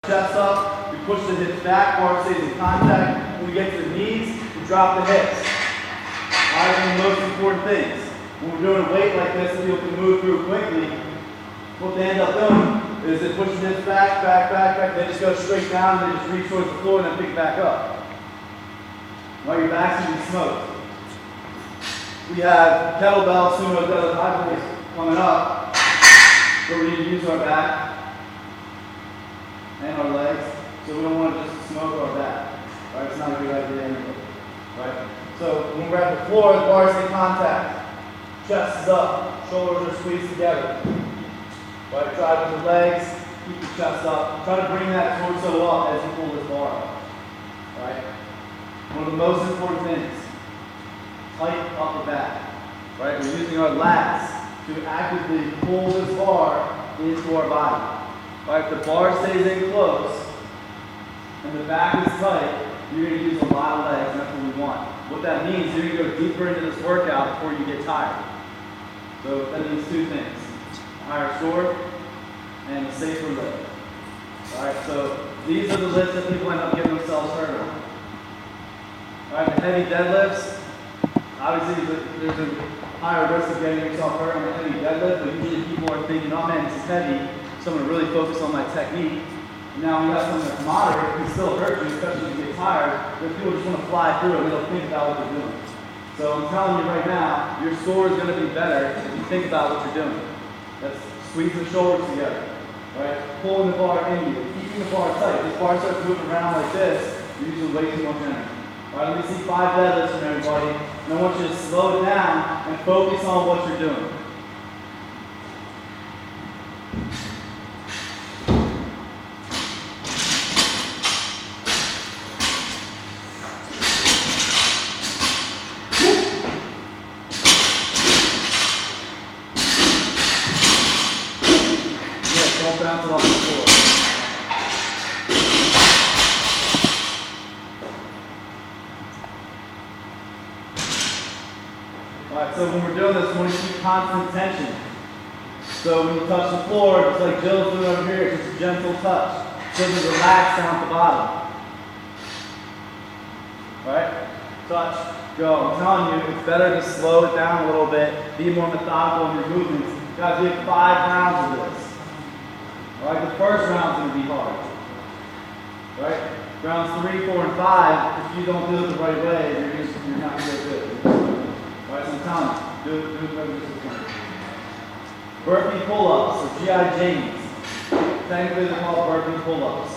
Chest up, we push the hips back, bar stays in contact. When we get to the knees, we drop the hips. Alright, one of the most important things. When we're doing a weight like this that people can move through quickly, what they end up doing is they push the hips back, they just go straight down, they just reach towards the floor and then pick it back up. While your back's gonna be smoked. We have kettlebell, sumo deadlift, high plates coming up, where we need to use our back and our legs, so we don't want to just smoke our back. Right? It's not a good idea anyway. Right? So when we're at the floor, the bars in contact. Chest is up, shoulders are squeezed together. Right? Try with the legs, keep the chest up. Try to bring that torso up as you pull this bar up. Right? One of the most important things, tight upper back. Right? We're using our lats to actively pull this bar into our body. Right? If the bar stays in close and the back is tight, you're going to use a lot of legs, and that's what we want. What that means, you're going to go deeper into this workout before you get tired. So that means two things: a higher score and a safer lift. Alright, so these are the lifts that people end up getting themselves hurt on. Alright, the heavy deadlifts, obviously there's a higher risk of getting yourself hurt on the heavy deadlift, but usually people are thinking, oh man, this is heavy, so I'm going to really focus on my technique. Now we have something that's moderate, it can still hurt you, especially if you get tired, but people just want to fly through it, they don't think about what they're doing. So I'm telling you right now, your score is going to be better if you think about what you're doing. That's squeezing the shoulders together, right? Pulling the bar in you, keeping the bar tight. This bar starts moving around like this, you're using way too much energy. All right, let me see 5 deadlifts from everybody, and I want you to slow it down and focus on what you're doing. Don't bounce it off the floor. Alright, so when we're doing this, we want to keep constant tension. So when you touch the floor, just like Jill's doing over here, it's just a gentle touch. So to relax down at the bottom. Alright? Touch, go. I'm telling you, it's better to slow it down a little bit, be more methodical in your movements. Guys, we have 5 rounds of this. Alright, the first round's going to be hard. Right? Rounds 3, 4, and 5, if you don't do it the right way, you're not going to do it good. Alright, so I'm telling you, do it better this time. Burpee pull-ups, or GI James. Technically they're called burpee pull-ups.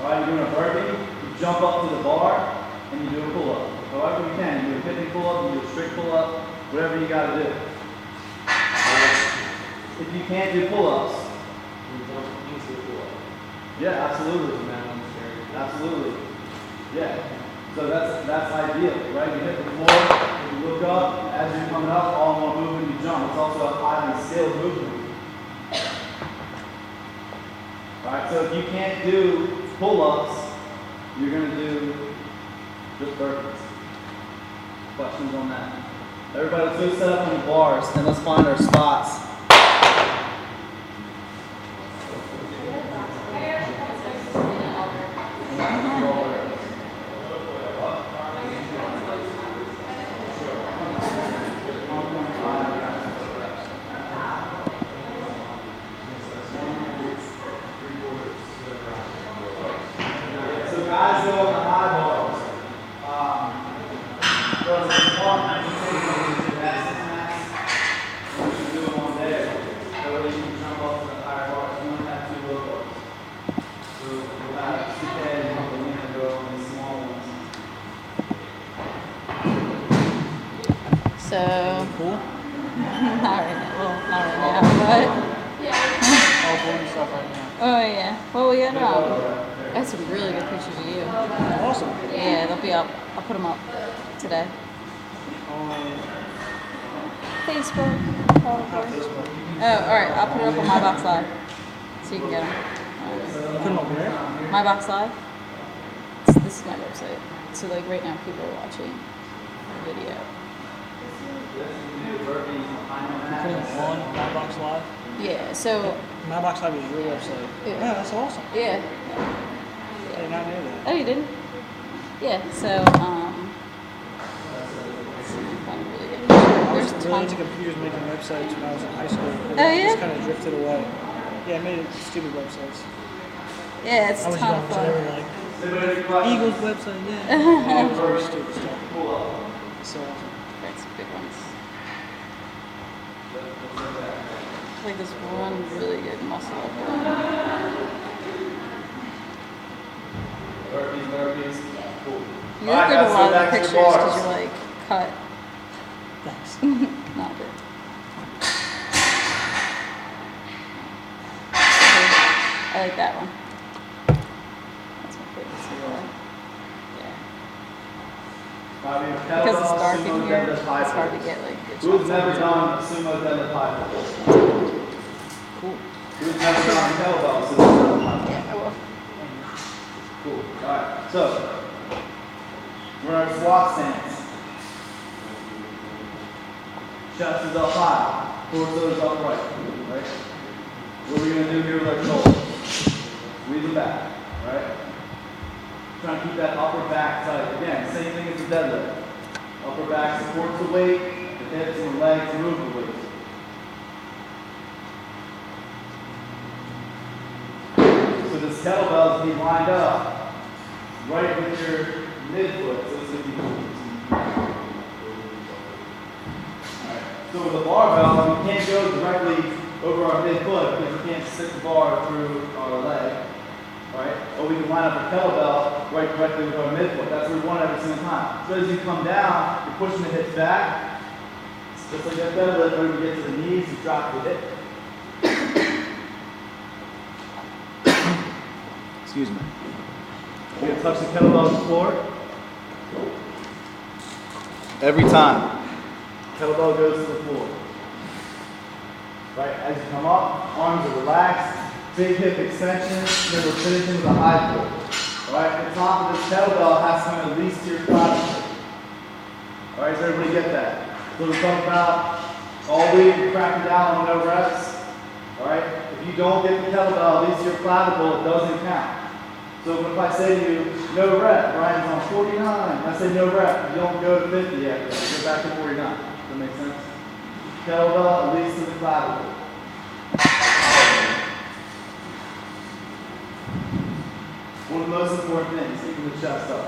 Alright, you're doing a burpee, you jump up to the bar, and you do a pull-up. However you can, you do a pivoting pull-up, you do a strict pull-up, whatever you got to do. If you can't do pull-ups, yeah, absolutely, man. Absolutely. Yeah. So that's ideal, right? You hit the floor, you look up, as you're coming up, all in one movement, you jump. It's also a highly skilled movement. Alright, so if you can't do pull-ups, you're going to do just burpees. Questions on that? Everybody, let's go set up on the bars and let's find our spots. Guys go on the high bars. Girls, if you want, you can take one of these gymnastics mats, and we can do them on there. That way you can jump up to the higher bars. You don't have 2 low bars. So we'll have 2 heads and a link and go on these small ones. So, cool? Not right now. Well, not right now, but yeah. All boring stuff right now. Oh yeah. Well, we got I have some really good pictures of you. Awesome. Yeah, they'll be up. I'll put them up today. Facebook. Probably. Oh, all right. I'll put it up on My Box Live, so you can get them. Put them up there. My Box Live. This is my website. So like right now, people are watching the video. You put them on My Box Live. Yeah. So. My Box Live is your website. Yeah. Yeah, that's awesome. Yeah. not know that. Oh, you didn't? Yeah. So let's see if I can find a really good picture. I There's was really tons. into computers making websites when I was in high school. And Oh, I yeah? just kind of drifted away. Yeah, I made stupid websites. Yeah, it's I a was ton young, of so they fun. were like, Anybody have any questions? Eagles website, yeah. Yeah, it was very stupid stuff. Pull up. So awesome. That's big ones. Like this one really good muscle up there. Burpees. Cool. You All look right, good in a guys, lot go of back the to the pictures because bars. you're like cut. Thanks. Not good. I like that one. That's my favorite silhouette. Yeah. I mean, Because it's dark in sumo, here, deadlift, high it's hard to pulls. get like good Who's shots never on done a sumo deadlift high pull? Cool. Who's never done a kettlebell sumo deadlift high pull? Yeah, I will. Cool. Alright, so we're in our squat stance. Chest is up high, torso is upright. Right? What are we going to do here with our shoulders? Squeeze them back. Right? Trying to keep that upper back tight. Again, same thing as the deadlift. Upper back supports the weight, the hips and the legs move the weight. So this kettlebell is being lined up right with your midfoot. So it's going to be Alright. So with a barbell, we can't go directly over our midfoot because we can't stick the bar through our leg. Right? Or we can line up a kettlebell right directly with our midfoot. That's what we want every single time. So as you come down, you're pushing the hips back. Just like that deadlift, when you get to the knees, you drop the hip. Excuse me. You're going to touch the kettlebell on the floor. Every time. Kettlebell goes to the floor. Right? As you come up, arms are relaxed. Big hip extension. Then we're finishing with a high pull. Alright? The top of this kettlebell has to come at least to your clavicle. Alright, does everybody get that? So we talk about all week, cracking down on no reps. Alright? If you don't get the kettlebell at least to your clavicle, it doesn't count. So if I say to you, no rep, Brian's on 49, I say no rep, you don't go to 50 yet, you go back to 49. Does that make sense? Kettlebell at least to the clavicle. One of the most important things, keeping the chest up.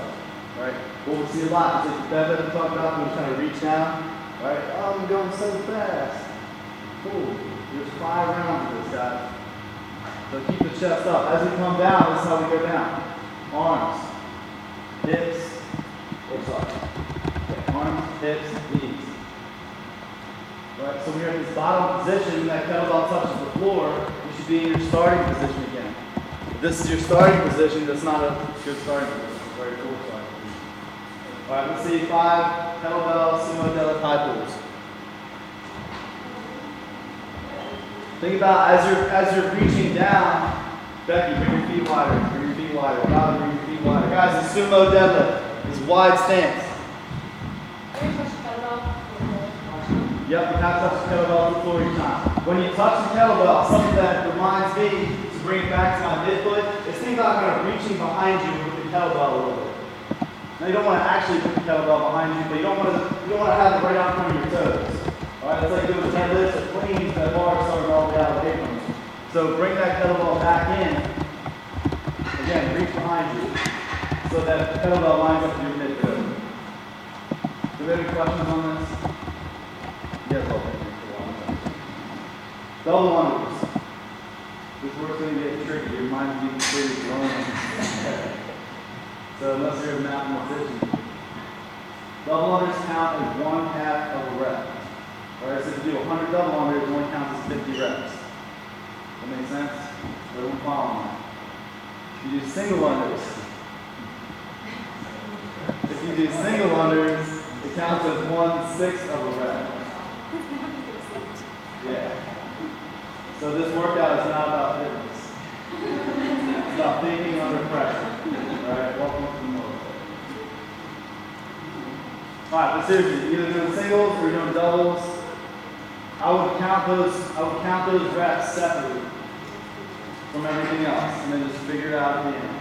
Right? What we see a lot is like the deadlift we talked about, we're trying to reach down. Right? Oh, I'm going so fast. Cool. There's 5 rounds of this, guys. So keep the chest up. As we come down, this is how we go down. Arms, hips, arms, hips, knees. Right? So when you're at this bottom position, when that kettlebell touches the floor, you should be in your starting position again. If this is your starting position, that's not a good starting position. It's very cool starting position. Alright, let's see 5 kettlebell sumo deadlift high pulls. Think about as you're reaching down, Becky, bring your feet wider, Robin, bring your feet wider. Guys, the sumo deadlift is wide stance. Yep, you have to touch the kettlebell on the floor each time. When you touch the kettlebell, something that reminds me to bring it back to my midfoot is think about kind of reaching behind you with the kettlebell a little bit. Now you don't want to actually put the kettlebell behind you, but you don't want to have it right out in front of your toes. Alright, it's like doing deadlifts or cleans, that bar starting all the way out away from you. So bring that kettlebell back in. Again, reach behind you so that the kettlebell lines up to your midfoot. Do we have any questions on this? Yes, I'll take it. Double unders. This work's going to get tricky. Your mind's being completely blown. So unless you're a mathematician. Double unders count as 1/2 of a rep. Alright, so if you do 100 double unders, it only counts as 50 reps. That make sense? Everyone follow me. If you do single unders, it counts as 1/6 of a rep. Yeah. So this workout is not about fitness. It's about thinking under pressure. Alright, welcome to the military. Alright, but seriously, you're either doing singles or you're doing doubles. I would count those reps separately from everything else and then just figure it out at the end.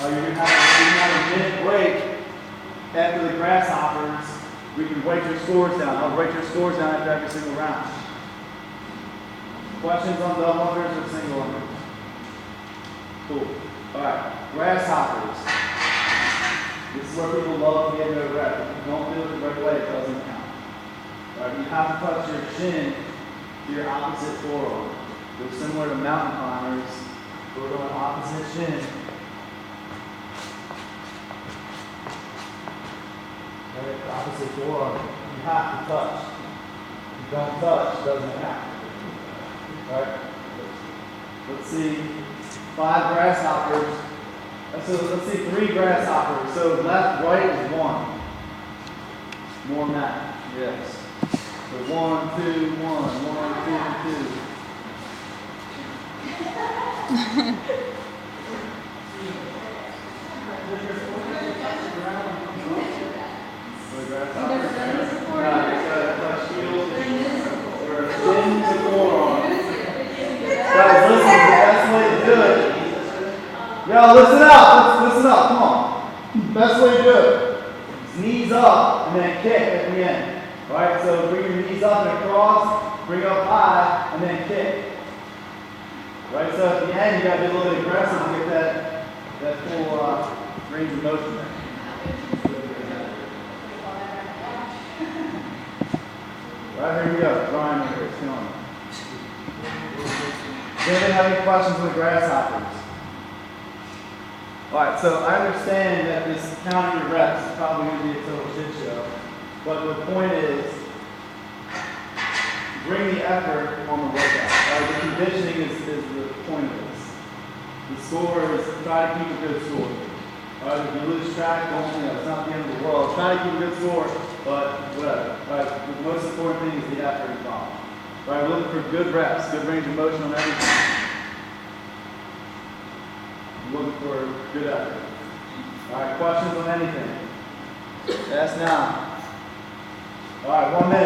You're going to have a minute break after the grasshoppers. We can break your scores down. I'll break your scores down after every single round. Questions on double unders or single unders? Cool. Alright, grasshoppers. This is where people love to get into a rep. If you don't do it the right way, it doesn't count. Alright, you have to touch your shin to your opposite forearm. They're similar to mountain climbers. We're going opposite shin. Right, opposite forearm. You have to touch. If you don't touch, it doesn't count. Alright? Let's see. 5 grasshoppers. So let's see, 3 grasshoppers. So left, right is 1. More than that. Yes. So 1, 2, 1, 1, 2, 2. Guys, listen, the best way to do it. Yo, listen up, come on. Best way to do it is knees up and then kick at the end. Alright, so bring your knees up and across, bring up high, and then kick. Right, so at the end you gotta be a little bit aggressive to get that full range of motion there. Right, here we go. Brian here, it's going. Does anybody have any questions on the grasshoppers? Alright, so I understand that this counting your reps is probably going to be a total shit show. But the point is, bring the effort on the workout. The conditioning is the point of this. The score is try to keep a good score. If you lose track, it's not the end of the world. Try to keep a good score, but whatever. The most important thing is the effort involved. We're looking for good reps, good range of motion on everything. Looking for good effort. Alright, questions on anything? Ask now. Alright, 1 minute.